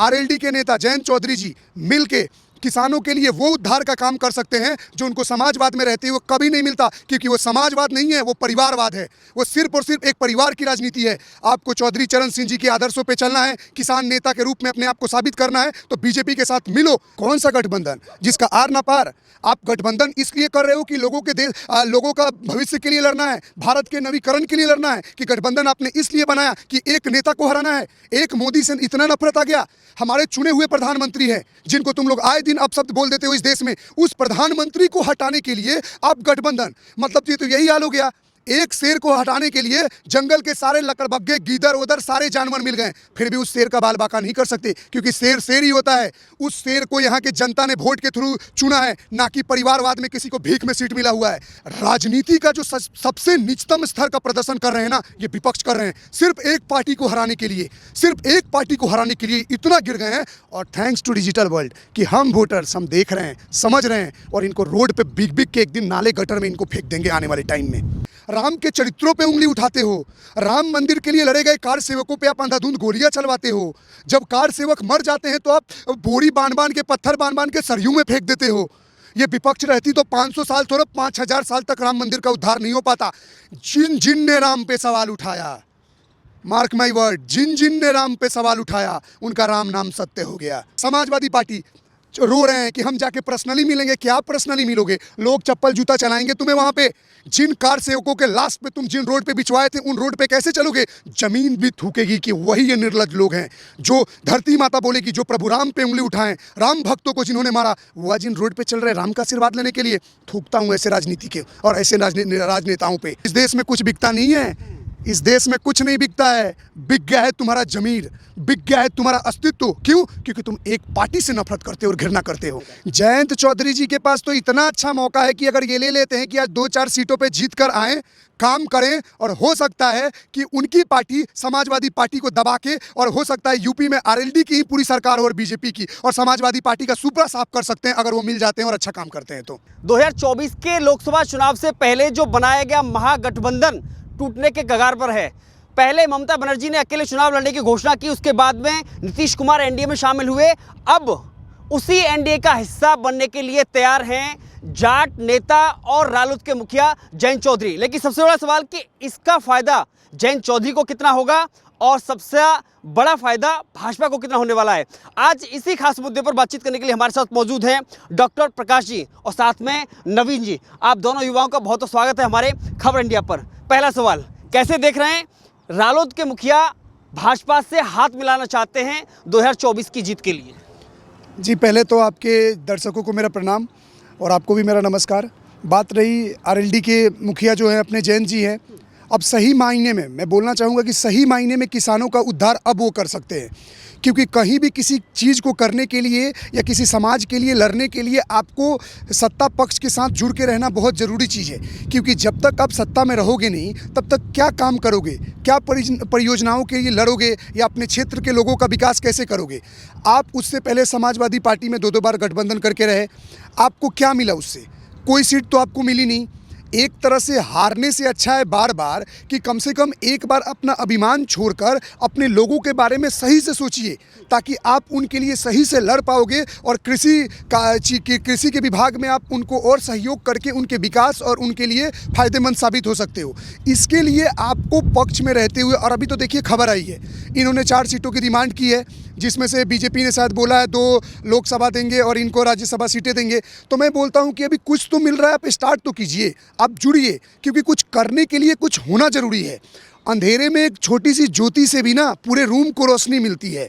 RLD के नेता जयंत चौधरी जी मिलके किसानों के लिए वो उद्धार का काम कर सकते हैं जो उनको समाजवाद में रहते हुए कभी नहीं मिलता, क्योंकि वो समाजवाद नहीं है, वो परिवारवाद है। वो सिर्फ और सिर्फ एक परिवार की राजनीति है। आपको चौधरी चरण सिंह जी के आदर्शों पे चलना है, किसान नेता के रूप में अपने आप को साबित करना है, तो बीजेपी के साथ मिलो। कौन सा गठबंधन जिसका आर ना पार? आप गठबंधन इसलिए कर रहे हो कि लोगों का भविष्य के लिए लड़ना है, भारत के नवीकरण के लिए लड़ना है, कि गठबंधन आपने इसलिए बनाया कि एक नेता को हराना है? एक मोदी से इतना नफरत आ गया? हमारे चुने हुए प्रधानमंत्री हैं जिनको तुम लोग आए दिन अपशब्द बोल देते हो इस देश में, उस प्रधानमंत्री को हटाने के लिए आप गठबंधन, मतलब ये तो यही हाल हो गया। एक शेर को हटाने के लिए जंगल के सारे लकड़बग्गे, गीदड़ उधर सारे जानवर मिल गए, फिर भी उस शेर का बाल बाका नहीं कर सकते, क्योंकि शेर शेर ही होता है। उस शेर को यहाँ के जनता ने वोट के थ्रू चुना है, ना कि परिवारवाद में किसी को भीख में सीट मिला हुआ है। राजनीति का जो सबसे निचतम स्तर का प्रदर्शन कर रहे हैं ना, ये विपक्ष कर रहे हैं, सिर्फ एक पार्टी को हराने के लिए, सिर्फ एक पार्टी को हराने के लिए इतना गिर गए हैं। और थैंक्स टू डिजिटल वर्ल्ड कि हम वोटर्स हम देख रहे हैं, समझ रहे हैं, और इनको रोड पे बिग बिग के एक दिन नाले गटर में इनको फेंक देंगे आने वाले टाइम में। राम के चरित्रों पे उंगली उठाते हो, राम मंदिर के लिए लड़े गए कार सेवकों पे आप अंधाधुंध गोलियां चलवाते हो। जब कार सेवक मर जाते हैं तो आप बोरी बांध के, पत्थर बांध के सरयू में फेंक देते हो। ये विपक्ष रहती तो 500 साल थोड़ा 5000 साल तक राम मंदिर का उद्धार नहीं हो पाता। जिन ने राम पे सवाल उठाया, मार्क माई वर्ड, जिन ने राम पे सवाल उठाया, उनका राम नाम सत्य हो गया। समाजवादी पार्टी रो रहे हैं कि हम जाके पर्सनली मिलेंगे। क्या पर्सनली मिलोगे? लोग चप्पल जूता चलाएंगे तुम्हें वहां पे। जिन कार सेवकों के लाश पे तुम जिन रोड पे बिछवाए थे, उन रोड पे कैसे चलोगे? जमीन भी थूकेगी कि वही ये निर्लज लोग हैं जो धरती माता बोलेगी, जो प्रभु राम पे उंगली उठाएं, राम भक्तों को जिन्होंने मारा, वो आज इन रोड पे चल रहे राम का आशीर्वाद लेने के लिए। थूकता हूं ऐसे राजनीति के और ऐसे राजनेताओं पे। इस देश में कुछ बिकता नहीं है, इस देश में कुछ नहीं बिकता है। बिक गया है तुम्हारा जमीर, बिक गया है तुम्हारा अस्तित्व। क्यों? क्योंकि तुम एक पार्टी से नफरत करते हो और घृणा करते हो। जयंत चौधरी जी के पास तो इतना अच्छा मौका है कि अगर ये ले लेते हैं कि आज 2-4 सीटों पे जीत कर आए, काम करें, और हो सकता है कि उनकी पार्टी समाजवादी पार्टी को दबा के, और हो सकता है यूपी में आरएलडी की ही पूरी सरकार हो और बीजेपी की, और समाजवादी पार्टी का सुपड़ा साफ कर सकते हैं अगर वो मिल जाते हैं और अच्छा काम करते हैं। तो 2024 के लोकसभा चुनाव से पहले जो बनाया गया महागठबंधन टूटने के कगार पर है। पहले ममता बनर्जी ने अकेले चुनाव लड़ने की घोषणा की, उसके बाद में नीतीश कुमार एनडीए में शामिल हुए। अब उसी एनडीए का हिस्सा बनने के लिए तैयार हैं जाट नेता और रालोद के मुखिया जयंत चौधरी। लेकिन सबसे बड़ा सवाल कि इसका फायदा जयंत चौधरी को कितना होगा और सबसे बड़ा फायदा भाजपा को कितना होने वाला है। आज इसी खास मुद्दे पर बातचीत करने के लिए हमारे साथ मौजूद हैं डॉक्टर प्रकाश जी और साथ में नवीन जी। आप दोनों युवाओं का बहुत बहुत स्वागत है हमारे खबर इंडिया पर। पहला सवाल, कैसे देख रहे हैं रालोद के मुखिया भाजपा से हाथ मिलाना चाहते हैं 2024 की जीत के लिए? जी, पहले तो आपके दर्शकों को मेरा प्रणाम और आपको भी मेरा नमस्कार। बात रही आरएलडी के मुखिया जो हैं अपने जयंत जी हैं, अब सही मायने में मैं बोलना चाहूँगा कि सही मायने में किसानों का उद्धार अब वो कर सकते हैं, क्योंकि कहीं भी किसी चीज़ को करने के लिए या किसी समाज के लिए लड़ने के लिए आपको सत्ता पक्ष के साथ जुड़ के रहना बहुत ज़रूरी चीज़ है। क्योंकि जब तक आप सत्ता में रहोगे नहीं, तब तक क्या काम करोगे, क्या परियोजनाओं के लिए लड़ोगे या अपने क्षेत्र के लोगों का विकास कैसे करोगे? आप उससे पहले समाजवादी पार्टी में 2-2 बार गठबंधन करके रहे, आपको क्या मिला उससे? कोई सीट तो आपको मिली नहीं। एक तरह से हारने से अच्छा है बार बार कि कम से कम एक बार अपना अभिमान छोड़कर अपने लोगों के बारे में सही से सोचिए, ताकि आप उनके लिए सही से लड़ पाओगे और कृषि के विभाग में आप उनको और सहयोग करके उनके विकास और उनके लिए फ़ायदेमंद साबित हो सकते हो। इसके लिए आपको पक्ष में रहते हुए, और अभी तो देखिए खबर आई है, इन्होंने 4 सीटों की डिमांड की है, जिसमें से बीजेपी ने शायद बोला है 2 लोकसभा देंगे और इनको राज्यसभा सीटें देंगे। तो मैं बोलता हूं कि अभी कुछ तो मिल रहा है, आप स्टार्ट तो कीजिए, आप जुड़िए, क्योंकि कुछ करने के लिए कुछ होना ज़रूरी है। अंधेरे में एक छोटी सी ज्योति से भी ना पूरे रूम को रोशनी मिलती है।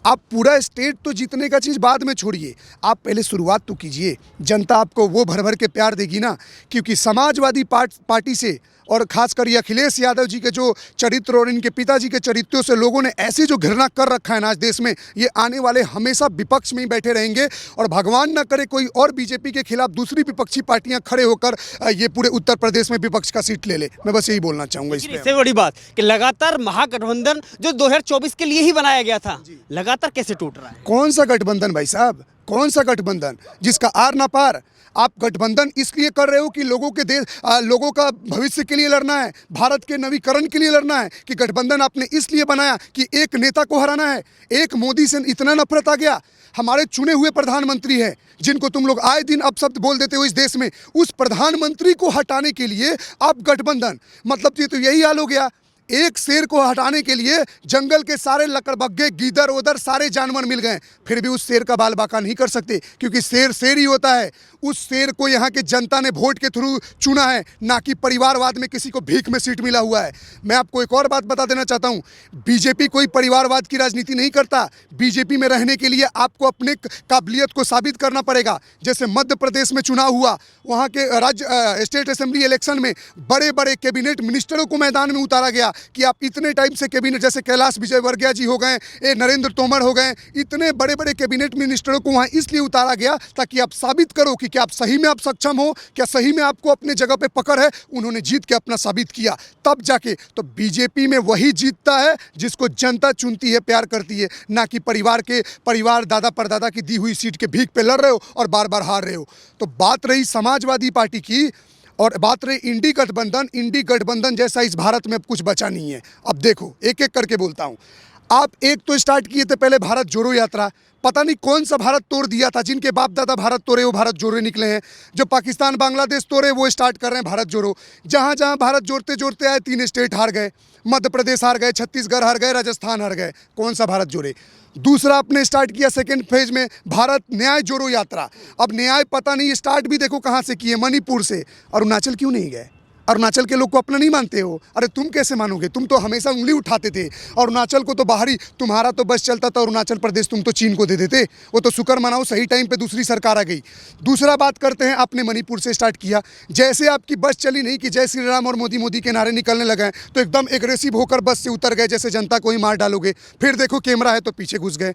आप पूरा स्टेट तो जीतने का चीज़ बाद में छोड़िए, आप पहले शुरुआत तो कीजिए। जनता आपको वो भर भर के प्यार देगी ना, क्योंकि समाजवादी पार्टी से और खासकर ये अखिलेश यादव जी के जो चरित्र और इनके पिताजी के चरित्रों से लोगों ने ऐसे जो घृणा कर रखा है ना आज देश में, ये आने वाले हमेशा विपक्ष में ही बैठे रहेंगे। और भगवान ना करे कोई और बीजेपी के खिलाफ दूसरी विपक्षी पार्टियां खड़े होकर ये पूरे उत्तर प्रदेश में विपक्ष का सीट ले ले। मैं बस यही बोलना चाहूँगा। इससे बड़ी बात कि लगातार महागठबंधन जो 2024 के लिए ही बनाया गया था, लगातार कैसे टूट रहा है? कौन सा गठबंधन भाई साहब, कौन सा गठबंधन जिसका आर ना पार? आप गठबंधन इसलिए कर रहे हो कि लोगों का भविष्य के लिए लड़ना है, भारत के नवीकरण के लिए लड़ना है, कि गठबंधन आपने इसलिए बनाया कि एक नेता को हराना है? एक मोदी से इतना नफरत आ गया? हमारे चुने हुए प्रधानमंत्री हैं जिनको तुम लोग आए दिन अपशब्द बोल देते हो इस देश में, उस प्रधानमंत्री को हटाने के लिए आप गठबंधन, मतलब ये तो यही हाल हो गया। एक शेर को हटाने के लिए जंगल के सारे लकड़बग्गे, गीदड़ उधर सारे जानवर मिल गए, फिर भी उस शेर का बाल बाका नहीं कर सकते, क्योंकि शेर शेर ही होता है। उस शेर को यहाँ के जनता ने वोट के थ्रू चुना है, ना कि परिवारवाद में किसी को भीख में सीट मिला हुआ है। मैं आपको एक और बात बता देना चाहता हूँ, बीजेपी कोई परिवारवाद की राजनीति नहीं करता। बीजेपी में रहने के लिए आपको अपने काबिलियत को साबित करना पड़ेगा। जैसे मध्य प्रदेश में चुनाव हुआ, वहाँ के स्टेट असेंबली इलेक्शन में बड़े बड़े कैबिनेट मिनिस्टरों को मैदान में उतारा गया कि आप इतने टाइम से कैबिनेट, जैसे कैलाश विजयवर्गीय जी हो गए, नरेंद्र तोमर हो गए, इतने बड़े बड़े कैबिनेट मिनिस्टरों को वहाँ इसलिए उतारा गया ताकि आप साबित करो कि क्या आप सही में आप सक्षम हो, क्या सही में आपको अपने जगह पे पकड़ है। उन्होंने जीत के अपना साबित किया, तब जाके तो बीजेपी में वही जीतता है जिसको जनता चुनती है, प्यार करती है, ना कि परिवार दादा परदादा की दी हुई सीट के भीख पे लड़ रहे हो और बार बार हार रहे हो। तो बात रही समाजवादी पार्टी की और बात रही इंडी गठबंधन जैसा इस भारत में अब कुछ बचा नहीं है। अब देखो, एक एक करके बोलता हूँ। आप एक तो स्टार्ट किए थे पहले भारत जोड़ो यात्रा, पता नहीं कौन सा भारत तोड़ दिया था, जिनके बाप दादा भारत तोड़े वो भारत जोड़े निकले हैं। जो पाकिस्तान बांग्लादेश तोड़े वो स्टार्ट कर रहे हैं भारत जोड़ो। जहाँ जहाँ भारत जोड़ते जोड़ते आए 3 स्टेट हार गए, मध्य प्रदेश हार गए, छत्तीसगढ़ हार गए, राजस्थान हार गए। कौन सा भारत जोड़े? दूसरा आपने स्टार्ट किया सेकेंड फेज में भारत न्याय जोड़ो यात्रा। अब न्याय पता नहीं स्टार्ट भी देखो कहाँ से किए, मणिपुर से। अरुणाचल क्यों नहीं गए? अरुणाचल के लोग को अपना नहीं मानते हो? अरे तुम कैसे मानोगे? तुम तो हमेशा उंगली उठाते थे। अरुणाचल को तो बाहरी, तुम्हारा तो बस चलता था अरुणाचल प्रदेश, तुम तो चीन को दे देते। वो तो शुक्र मनाओ सही टाइम पे दूसरी सरकार आ गई। दूसरा बात करते हैं, आपने मणिपुर से स्टार्ट किया। जैसे आपकी बस चली नहीं कि जय श्री राम और मोदी मोदी के नारे निकलने लगे तो एकदम एग्रेसिव होकर बस से उतर गए, जैसे जनता को ही मार डालोगे। फिर देखो कैमरा है तो पीछे घुस गए।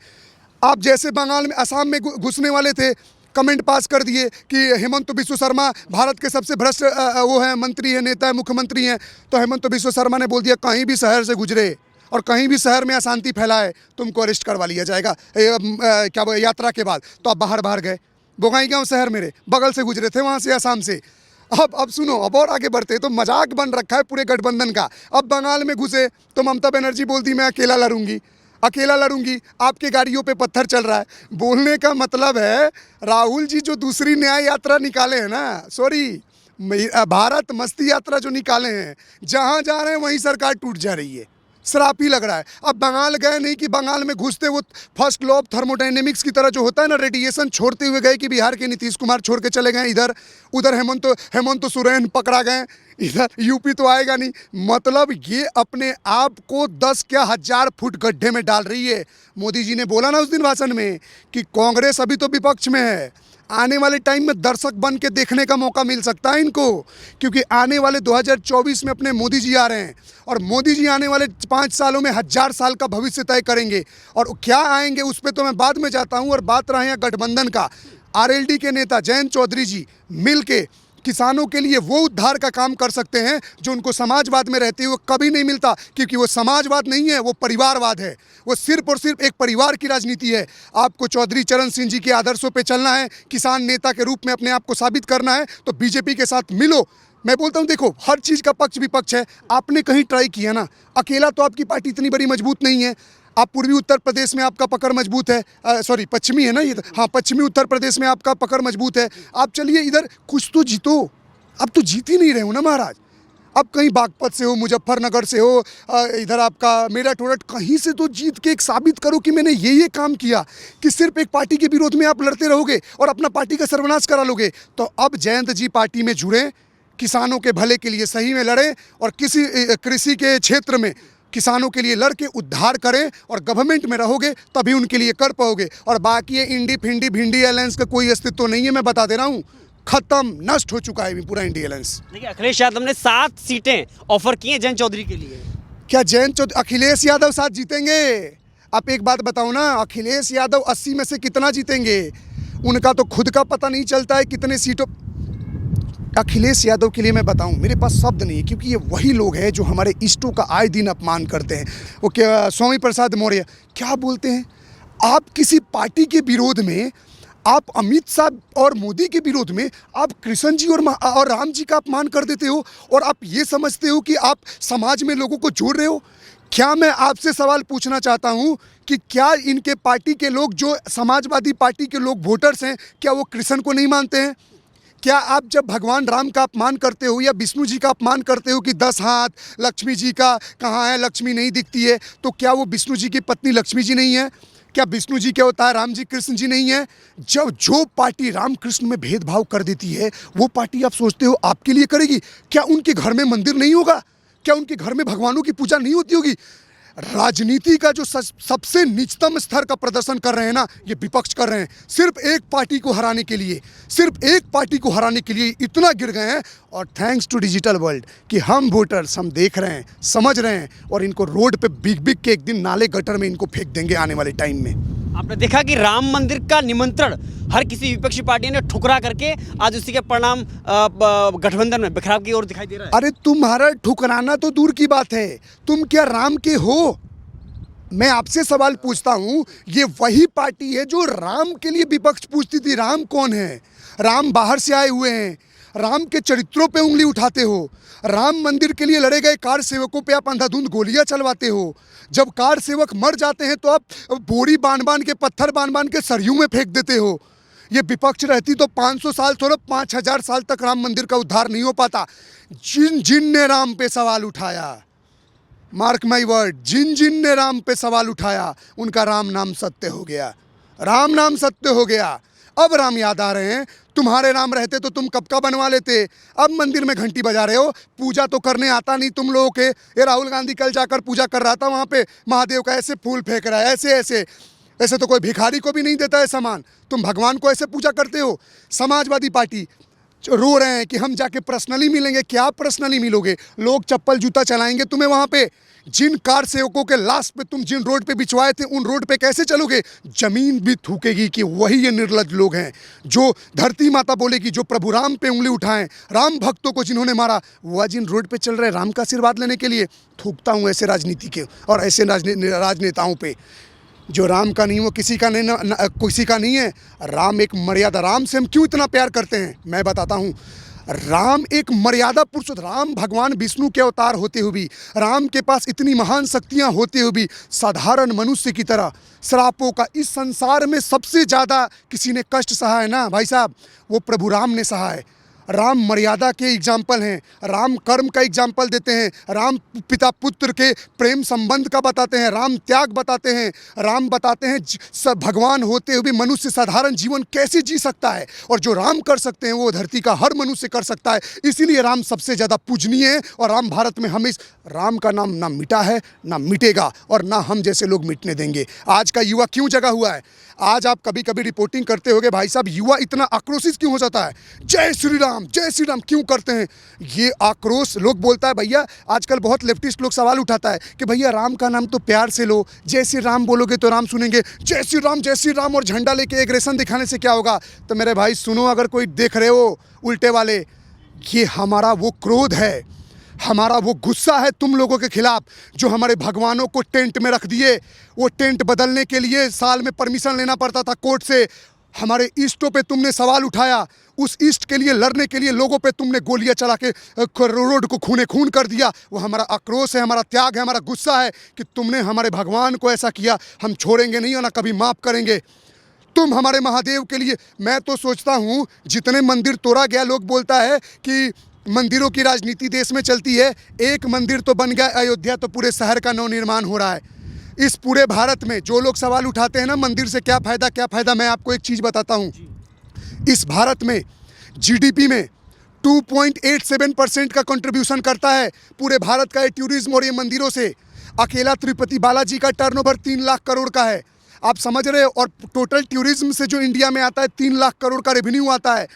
आप जैसे बंगाल में, असम में घुसने वाले थे, कमेंट पास कर दिए कि हेमंत बिस्व शर्मा भारत के सबसे भ्रष्ट वो है, मंत्री है, नेता है, मुख्यमंत्री हैं। तो हेमंत बिस्व शर्मा ने बोल दिया कहीं भी शहर से गुजरे और कहीं भी शहर में अशांति फैलाए तुमको अरेस्ट करवा लिया जाएगा क्या यात्रा के बाद। तो आप बाहर गए, बोगाईगांव शहर मेरे बगल से गुजरे थे, वहाँ से असम से। अब सुनो, अब और आगे बढ़ते तो मजाक बन रखा है पूरे गठबंधन का। अब बंगाल में घुसे तो ममता बनर्जी बोलती मैं अकेला लड़ूंगी, आपके गाड़ियों पे पत्थर चल रहा है। बोलने का मतलब है राहुल जी जो दूसरी न्याय यात्रा निकाले हैं ना, सॉरी भारत मस्ती यात्रा जो निकाले हैं, जहाँ जा रहे हैं वहीं सरकार टूट जा रही है। श्राप ही लग रहा है। अब बंगाल गए नहीं कि बंगाल में घुसते वो फर्स्ट लॉ ऑफ थर्मोडायनेमिक्स की तरह जो होता है ना, रेडिएशन छोड़ते हुए गए कि बिहार के नीतीश कुमार छोड़ के चले गए इधर, उधर हेमंत सोरेन पकड़ा गए, इधर यूपी तो आएगा नहीं। मतलब ये अपने आप को 10 क्या 1000 फुट गड्ढे में डाल रही है। मोदी जी ने बोला ना उस दिन भाषण में कि कांग्रेस अभी तो विपक्ष में है, आने वाले टाइम में दर्शक बन के देखने का मौका मिल सकता है इनको, क्योंकि आने वाले 2024 में अपने मोदी जी आ रहे हैं और मोदी जी आने वाले 5 सालों में 1000 साल का भविष्य तय करेंगे। और क्या आएंगे उस पर तो मैं बाद में जाता हूँ। और बात रहे हैं गठबंधन का, आरएलडी के नेता जयंत चौधरी जी मिल के किसानों के लिए वो उद्धार का काम कर सकते हैं जो उनको समाजवाद में रहते हुए कभी नहीं मिलता, क्योंकि वो समाजवाद नहीं है, वो परिवारवाद है। वो सिर्फ और सिर्फ एक परिवार की राजनीति है। आपको चौधरी चरण सिंह जी के आदर्शों पे चलना है, किसान नेता के रूप में अपने आप को साबित करना है, तो बीजेपी के साथ मिलो। मैं बोलता हूँ देखो, हर चीज़ का पक्ष विपक्ष है। आपने कहीं ट्राई किया ना, अकेला तो आपकी पार्टी इतनी बड़ी मजबूत नहीं है। आप पूर्वी उत्तर प्रदेश में आपका पकड़ मजबूत है, सॉरी पश्चिमी है ना ये, हाँ पश्चिमी उत्तर प्रदेश में आपका पकड़ मजबूत है। आप चलिए इधर कुछ तो जीतो। अब तो जीत ही नहीं रहे हो ना महाराज। अब कहीं बागपत से हो, मुजफ्फरनगर से हो, इधर आपका मेरठ वेरठ, कहीं से तो जीत के एक साबित करो कि मैंने ये काम किया। कि सिर्फ एक पार्टी के विरोध में आप लड़ते रहोगे और अपना पार्टी का सर्वनाश करा लोगे। तो अब जयंत जी पार्टी में जुड़े, किसानों के भले के लिए सही में लड़ें और किसी कृषि के क्षेत्र में किसानों के लिए लड़के उद्धार करें और गवर्नमेंट में रहोगे तभी उनके लिए कर पाओगे। और बाकी ये इंडी फिंडी भिंडी अलायंस का कोई अस्तित्व नहीं है, मैं बता दे रहा हूँ। खत्म, नष्ट हो चुका है पूरा इंडी अलायंस। देखिए अखिलेश यादव ने 7 सीटें ऑफर की हैं जयंत चौधरी के लिए। क्या अखिलेश यादव 7 जीतेंगे? आप एक बात बताओ ना, अखिलेश यादव 80 में से कितना जीतेंगे? उनका तो खुद का पता नहीं चलता है कितने सीटों। अखिलेश यादव के लिए मैं बताऊं, मेरे पास शब्द नहीं है, क्योंकि ये वही लोग हैं जो हमारे इष्टों का आए दिन अपमान करते हैं। वो क्या स्वामी प्रसाद मौर्य क्या बोलते हैं, आप किसी पार्टी के विरोध में आप अमित शाह और मोदी के विरोध में आप कृष्ण जी और राम जी का अपमान कर देते हो, और आप ये समझते हो कि आप समाज में लोगों को जोड़ रहे हो। क्या मैं आपसे सवाल पूछना चाहता हूँ कि क्या इनके पार्टी के लोग, जो समाजवादी पार्टी के लोग वोटर्स हैं, क्या वो कृष्ण को नहीं मानते हैं? क्या आप जब भगवान राम का अपमान करते हो या विष्णु जी का अपमान करते हो कि 10 हाथ लक्ष्मी जी का कहाँ है, लक्ष्मी नहीं दिखती है, तो क्या वो विष्णु जी की पत्नी लक्ष्मी जी नहीं है? क्या विष्णु जी क्या होता है, राम जी कृष्ण जी नहीं है? जब जो पार्टी राम कृष्ण में भेदभाव कर देती है, वो पार्टी आप सोचते हो आपके लिए करेगी? क्या उनके घर में मंदिर नहीं होगा? क्या उनके घर में भगवानों की पूजा नहीं होती होगी? राजनीति का जो सबसे निचतम स्तर का प्रदर्शन कर रहे हैं ना, ये विपक्ष कर रहे हैं, सिर्फ एक पार्टी को हराने के लिए, सिर्फ एक पार्टी को हराने के लिए इतना गिर गए हैं। और थैंक्स टू डिजिटल वर्ल्ड कि हम वोटर्स हम देख रहे हैं, समझ रहे हैं, और इनको रोड पे बिग बिग के एक दिन नाले गटर में इनको फेंक देंगे आने वाले टाइम में। आपने देखा कि राम मंदिर का निमंत्रण हर किसी विपक्षी पार्टी ने ठुकरा करके आज उसी के परिणाम गठबंधन में बिखराव की ओर दिखाई दे रहा है। अरे तुम्हारा ठुकराना तो दूर की बात है, तुम क्या राम के हो? मैं आपसे सवाल पूछता हूँ, ये वही पार्टी है जो राम के लिए विपक्ष पूछती थी। राम कौन है? राम बाहर से आए हुए हैं। राम के चरित्रों पे उंगली उठाते हो। राम मंदिर के लिए लड़े गए कार सेवकों पे आप अंधाधुंध गोलियां चलवाते हो। जब कार सेवक मर जाते हैं तो आप बोरी बांध बांध के, पत्थर बांध बांध के सरयू में फेंक देते हो। ये विपक्ष रहती तो 500 साल थोड़ा 5000 साल तक राम मंदिर का उद्धार नहीं हो पाता। जिन जिन ने राम पे सवाल उठाया, मार्क माई वर्ड, जिन जिन ने राम पे सवाल उठाया, उनका राम नाम सत्य हो गया। राम नाम सत्य हो गया। अब राम याद आ रहे हैं। तुम्हारे राम रहते तो तुम कब का बनवा लेते। अब मंदिर में घंटी बजा रहे हो। पूजा तो करने आता नहीं तुम लोगों के। ये राहुल गांधी कल जाकर पूजा कर रहा था वहाँ पे, महादेव का ऐसे फूल फेंक रहा है, ऐसे ऐसे ऐसे तो कोई भिखारी को भी नहीं देता है सामान। तुम भगवान को ऐसे पूजा करते हो। समाजवादी पार्टी रो रहे हैं कि हम जाके पर्सनली मिलेंगे। क्या पर्सनली मिलोगे? लोग चप्पल जूता चलाएंगे तुम्हें वहाँ पे। जिन कार सेवकों के लाश पे तुम जिन रोड पे बिछवाए थे, उन रोड पे कैसे चलोगे? जमीन भी थूकेगी कि वही ये निर्लज्ज लोग हैं जो धरती माता बोलेगी, जो प्रभु राम पे उंगली उठाएं, राम भक्तों को जिन्होंने मारा, वह जिन रोड पे चल रहे राम का आशीर्वाद लेने के लिए। थूकता हूँ ऐसे राजनीति के और ऐसे राजनेताओं पे। जो राम का नहीं वो किसी का नहीं, किसी का नहीं है। राम एक मर्यादा। राम से हम क्यों इतना प्यार करते हैं मैं बताता हूँ। राम एक मर्यादा पुरुष। राम भगवान विष्णु के अवतार होते हुए भी, राम के पास इतनी महान शक्तियाँ होते हुए भी, साधारण मनुष्य की तरह श्रापों का इस संसार में सबसे ज़्यादा किसी ने कष्ट सहा है ना भाई साहब, वो प्रभु राम ने सहा है। राम मर्यादा के एग्जाम्पल हैं। राम कर्म का एग्जाम्पल देते हैं। राम पिता पुत्र के प्रेम संबंध का बताते हैं। राम त्याग बताते हैं। राम बताते हैं सब भगवान होते हुए भी मनुष्य साधारण जीवन कैसे जी सकता है, और जो राम कर सकते हैं वो धरती का हर मनुष्य कर सकता है। इसीलिए राम सबसे ज़्यादा पूजनीय है, और राम भारत में हमेशा राम का नाम ना मिटा है, ना मिटेगा, और ना हम जैसे लोग मिटने देंगे। आज का युवा क्यों जगा हुआ है? आज आप कभी कभी रिपोर्टिंग करते होगे भाई साहब, युवा इतना आक्रोशित क्यों हो जाता है? जय श्री राम क्यों करते हैं? ये आक्रोश लोग बोलता है भैया, आजकल बहुत लेफ्टिस्ट लोग सवाल उठाता है कि भैया राम का नाम तो प्यार से लो, जय श्री राम बोलोगे तो राम सुनेंगे, जय श्री राम और झंडा लेके एग्रेशन दिखाने से क्या होगा? तो मेरे भाई सुनो, अगर कोई देख रहे हो उल्टे वाले, ये हमारा वो क्रोध है, हमारा वो गुस्सा है तुम लोगों के खिलाफ, जो हमारे भगवानों को टेंट में रख दिए। वो टेंट बदलने के लिए साल में परमिशन लेना पड़ता था कोर्ट से। हमारे इष्टों पे तुमने सवाल उठाया, उस इष्ट के लिए लड़ने के लिए लोगों पे तुमने गोलियां चला के रोड को खूने खून कर दिया। वो हमारा आक्रोश है, हमारा त्याग है, हमारा गुस्सा है कि तुमने हमारे भगवान को ऐसा किया। हम छोड़ेंगे नहीं और ना कभी माफ़ करेंगे। तुम हमारे महादेव के लिए, मैं तो सोचता हूँ जितने मंदिर तोड़ा गया, लोग बोलता है कि मंदिरों की राजनीति देश में चलती है। एक मंदिर तो बन गया अयोध्या, तो पूरे शहर का नवनिर्माण हो रहा है। इस पूरे भारत में जो लोग सवाल उठाते हैं ना मंदिर से क्या फ़ायदा, मैं आपको एक चीज़ बताता हूँ। इस भारत में जीडीपी में 2.87% का कंट्रीब्यूशन करता है पूरे भारत का ये टूरिज्म और ये मंदिरों से। अकेला तिरुपति बालाजी का टर्नओवर 3 लाख करोड़ का है, आप समझ रहे हो? और टोटल टूरिज्म से जो इंडिया में आता है 3 लाख करोड़ का रेवेन्यू आता है।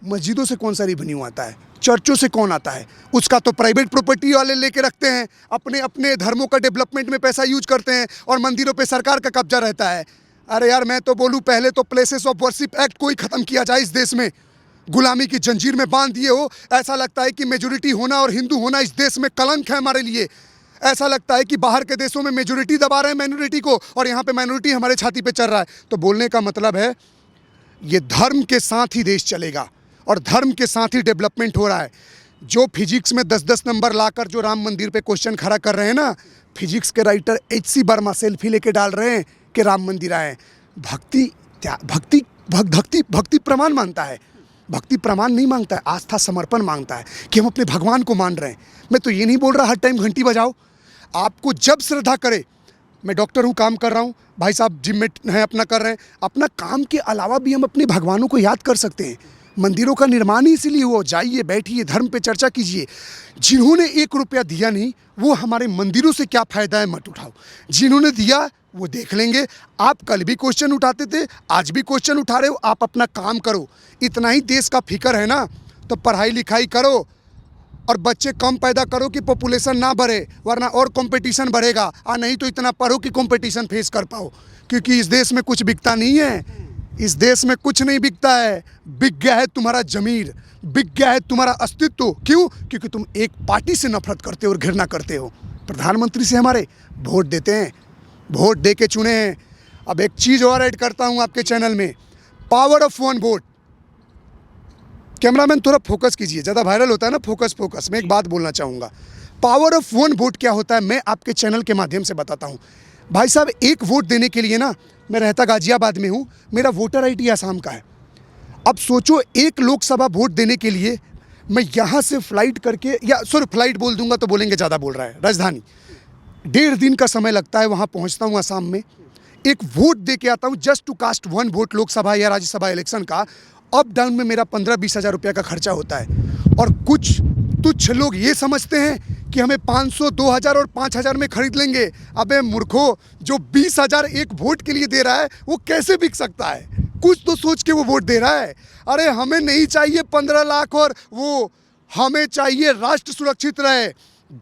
मस्जिदों से कौन सा रेवेन्यू आता है? चर्चों से कौन आता है? उसका तो प्राइवेट प्रॉपर्टी वाले लेके रखते हैं, अपने अपने धर्मों का डेवलपमेंट में पैसा यूज करते हैं, और मंदिरों पे सरकार का कब्जा रहता है। अरे यार मैं तो बोलूँ, पहले तो प्लेसेस ऑफ वर्शिप एक्ट को ही ख़त्म किया जाए इस देश में। गुलामी की जंजीर में बांध दिए हो। ऐसा लगता है कि मेजोरिटी होना और हिंदू होना इस देश में कलंक है हमारे लिए। ऐसा लगता है कि बाहर के देशों में मेजोरिटी दबा रहे हैं माइनॉरिटी को, और यहाँ पे माइनॉरिटी हमारे छाती पे चल रहा है। तो बोलने का मतलब है, ये धर्म के साथ ही देश चलेगा और धर्म के साथ ही डेवलपमेंट हो रहा है। जो फिजिक्स में 10-10 नंबर लाकर जो राम मंदिर पे क्वेश्चन खड़ा कर रहे हैं ना, फिजिक्स के राइटर HC वर्मा सेल्फी लेके डाल रहे हैं कि राम मंदिर आए। भक्ति प्रमाण मांगता है, भक्ति प्रमाण नहीं मांगता है, आस्था समर्पण मांगता है कि हम अपने भगवान को मान रहे हैं। मैं तो ये नहीं बोल रहा हर टाइम घंटी बजाओ, आपको जब श्रद्धा करे। मैं डॉक्टर हूँ, काम कर रहा हूँ, भाई साहब जिम में हैं, अपना कर रहे हैं। अपना काम के अलावा भी हम अपने भगवानों को याद कर सकते हैं। मंदिरों का निर्माण ही इसीलिए हुआ। जाइए, बैठिए, धर्म पे चर्चा कीजिए। जिन्होंने 1 रुपया दिया नहीं, वो हमारे मंदिरों से क्या फ़ायदा है, मत उठाओ। जिन्होंने दिया वो देख लेंगे। आप कल भी क्वेश्चन उठाते थे, आज भी क्वेश्चन उठा रहे हो। आप अपना काम करो। इतना ही देश का फिक्र है ना, तो पढ़ाई लिखाई करो और बच्चे कम पैदा करो कि पॉपुलेशन ना बढ़े, वरना और कंपटीशन बढ़ेगा। और नहीं तो इतना पढ़ो कि कंपटीशन फेस कर पाओ, क्योंकि इस देश में कुछ बिकता नहीं है। इस देश में कुछ नहीं बिकता है। बिक गया है तुम्हारा ज़मीर, बिक गया है तुम्हारा अस्तित्व। क्यों? क्योंकि तुम एक पार्टी से नफरत करते हो और घृणा करते हो। प्रधानमंत्री से हमारे वोट देते हैं, वोट दे के चुने हैं। अब एक चीज़ और ऐड करता हूँ आपके चैनल में, पावर ऑफ 1 वोट। कैमरामैन थोड़ा फोकस कीजिए, ज़्यादा वायरल होता है ना, फोकस। मैं एक बात बोलना चाहूँगा, पावर ऑफ 1 वोट क्या होता है, मैं आपके चैनल के माध्यम से बताता हूँ। भाई साहब, 1 वोट देने के लिए ना, मैं रहता गाजियाबाद में हूँ, मेरा वोटर ID आसाम का है। अब सोचो, 1 लोकसभा वोट देने के लिए मैं यहाँ से फ्लाइट करके, या सॉरी फ्लाइट बोल दूंगा तो बोलेंगे ज़्यादा बोल रहा है, राजधानी, 1.5 दिन का समय लगता है। वहाँ पहुँचता हूँ आसाम में, एक वोट दे के आता हूँ, just to cast 1 vote Lok Sabha या राज्यसभा इलेक्शन का। अप डाउन में मेरा 15-20 हज़ार रुपये का खर्चा होता है। और कुछ तुच्छ लोग ये समझते हैं कि हमें 500, 2000 और 5000 में खरीद लेंगे। अबे मूर्खो, जो 20,000 एक वोट के लिए दे रहा है, वो कैसे बिक सकता है? कुछ तो सोच के वो वोट दे रहा है। अरे हमें नहीं चाहिए 15 लाख और वो, हमें चाहिए राष्ट्र सुरक्षित रहे,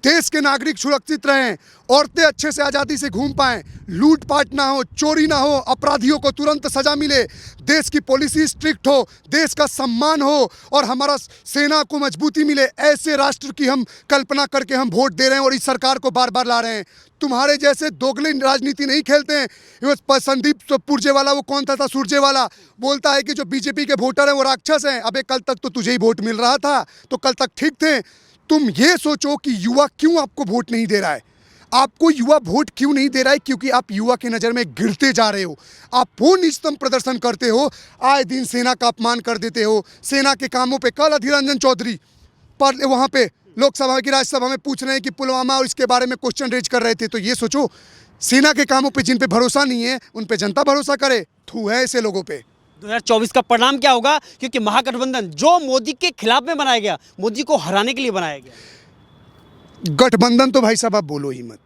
देश के नागरिक सुरक्षित रहें, औरतें अच्छे से आज़ादी से घूम पाएं, लूटपाट ना हो, चोरी ना हो, अपराधियों को तुरंत सजा मिले, देश की पॉलिसी स्ट्रिक्ट हो, देश का सम्मान हो और हमारा सेना को मजबूती मिले। ऐसे राष्ट्र की हम कल्पना करके हम वोट दे रहे हैं और इस सरकार को बार बार ला रहे हैं। तुम्हारे जैसे दोगले राजनीति नहीं खेलते हैं। ये संदीप पुरजेवाला, वो कौन था सुरजेवाला, बोलता है कि जो बीजेपी के वोटर हैं वो राक्षस हैं। अबे कल तक तो तुझे ही वोट मिल रहा था, तो कल तक ठीक थे। तुम ये सोचो कि युवा क्यों आपको वोट नहीं दे रहा है। आपको युवा वोट क्यों नहीं दे रहा है? क्योंकि आप युवा की नज़र में गिरते जा रहे हो। आप वो नीचतम प्रदर्शन करते हो, आए दिन सेना का अपमान कर देते हो। सेना के कामों पे कल अधीर रंजन चौधरी पर वहाँ पे लोकसभा की राज्यसभा में पूछ रहे हैं कि पुलवामा और इसके बारे में क्वेश्चन रेज कर रहे थे। तो ये सोचो, सेना के कामों पे जिन पे भरोसा नहीं है, उन पे जनता भरोसा करे। थू है ऐसे लोगों पे। 2024 का परिणाम क्या होगा? क्योंकि महागठबंधन जो मोदी के खिलाफ में बनाया गया, मोदी को हराने के लिए बनाया गया। गठबंधन तो भाई साहब आप बोलो ही मत।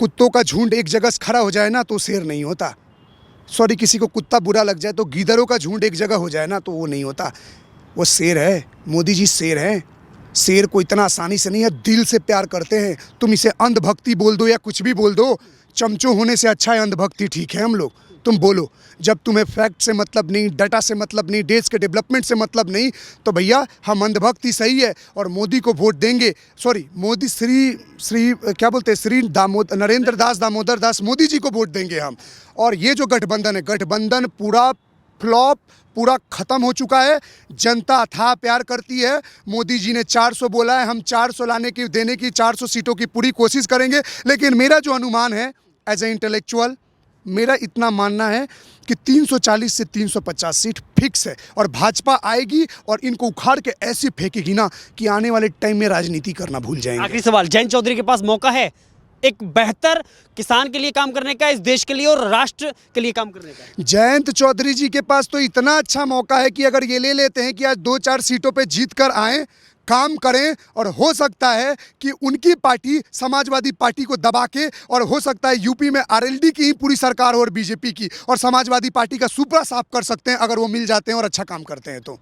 कुत्तों का झुंड एक जगह खड़ा हो जाए ना तो शेर नहीं होता। सॉरी, किसी को कुत्ता बुरा लग जाए तो गीदड़ों का झुंड एक जगह हो जाए ना तो वो नहीं होता, वो शेर है। मोदी जी शेर हैं। शेर को इतना आसानी से नहीं है, दिल से प्यार करते हैं। तुम इसे अंधभक्ति बोल दो या कुछ भी बोल दो, चमचों होने से अच्छा है अंधभक्ति। ठीक है हम लोग, तुम बोलो। जब तुम्हें फैक्ट से मतलब नहीं, डाटा से मतलब नहीं, देश के डेवलपमेंट से मतलब नहीं, तो भैया हम अंधभक्ति सही है और मोदी को वोट देंगे। सॉरी, मोदी श्री क्या बोलते हैं, श्री नरेंद्र दास दामोदर दास मोदी जी को वोट देंगे हम। और ये जो गठबंधन है, गठबंधन पूरा फ्लॉप, पूरा ख़त्म हो चुका है। जनता अथाह प्यार करती है। मोदी जी ने 400 बोला है, हम 400 देने की 400 सीटों की पूरी कोशिश करेंगे। लेकिन मेरा जो अनुमान है एज ए इंटेलेक्चुअल, मेरा इतना मानना है कि 340 से 350 सीट फिक्स है और भाजपा आएगी और इनको उखाड़ के ऐसी फेंकेगी ना कि आने वाले टाइम में राजनीति करना भूल जाएंगे। आखिरी सवाल, जयंत चौधरी के पास मौका है एक बेहतर किसान के लिए काम करने का, इस देश के लिए और राष्ट्र के लिए काम करने का। जयंत चौधरी जी के पास तो इतना अच्छा मौका है कि अगर ये ले लेते हैं कि आज 2-4 सीटों पे जीत कर आएँ, काम करें, और हो सकता है कि उनकी पार्टी समाजवादी पार्टी को दबा के, और हो सकता है यूपी में RLD की ही पूरी सरकार हो और बीजेपी की, और समाजवादी पार्टी का सुपड़ा साफ कर सकते हैं अगर वो मिल जाते हैं और अच्छा काम करते हैं तो।